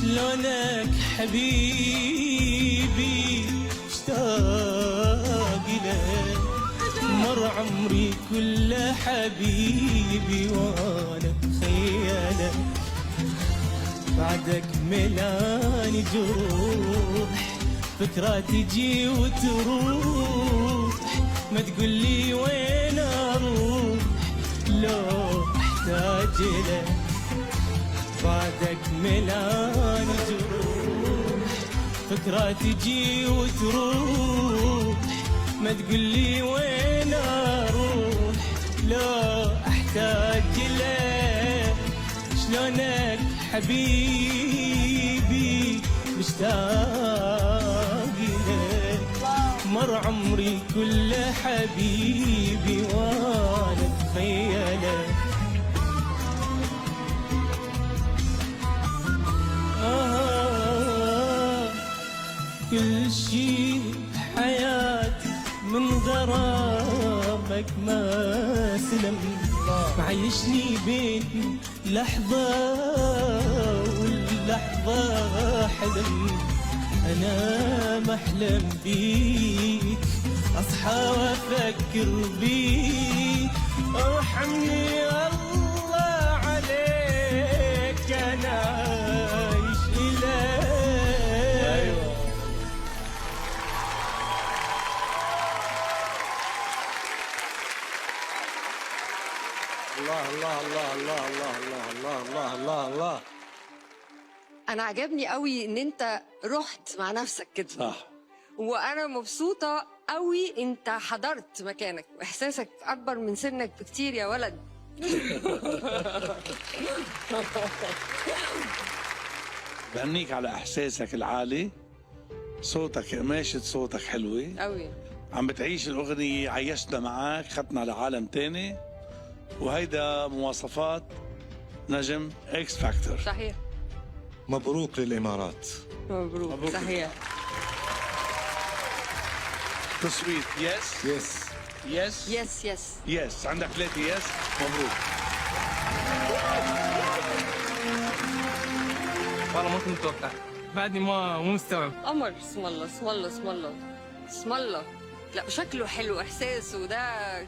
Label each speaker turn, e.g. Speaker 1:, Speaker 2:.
Speaker 1: شلونك حبيبي اشتاق لك، مر عمري كله حبيبي وانا بخيالك، بعدك ملاني جروح، فكرة تجي وتروح، ما تقولي وين اروح لو احتاج لك، بعدك ملاني جروح، فكرة تجي وتروح، ما تقولي وين اروح لو احتاج لك، شلونك حبيبي مشتاق لك، مر عمري كله حبيبي وانا بخيالك. كل شي حياتي من غرامك ما سلم، معيشني بين لحظة واللحظة حلم، أنا محلم بيك أصحى وأفكر بيك، ارحمني الله عليك أنا عايش إليك.
Speaker 2: الله الله الله الله الله الله الله الله الله الله.
Speaker 3: انا عجبني قوي ان انت رحت مع نفسك كده،
Speaker 2: صح.
Speaker 3: وانا مبسوطه قوي انت حضرت مكانك، واحساسك اكبر من سنك بكتير يا ولد.
Speaker 2: بهنيك على احساسك العالي، صوتك قماشة صوتك حلوة
Speaker 3: قوي،
Speaker 2: عم بتعيش الاغنية، عيشنا معك، خدنا لعالم تاني، وهيدا مواصفات نجم اكس فاكتور.
Speaker 3: صحيح.
Speaker 4: مبروك للإمارات.
Speaker 3: مبروك. صحيح.
Speaker 2: تصويت يس
Speaker 4: يس.
Speaker 2: يس
Speaker 3: يس يس
Speaker 2: يس، عندك 3 يس. مبروك.
Speaker 5: والله ما كنت متوقع، بعدني مو مستوعب.
Speaker 3: قمر. اسم الله اسم الله اسم الله اسم الله. لا شكله حلو، احساسه ده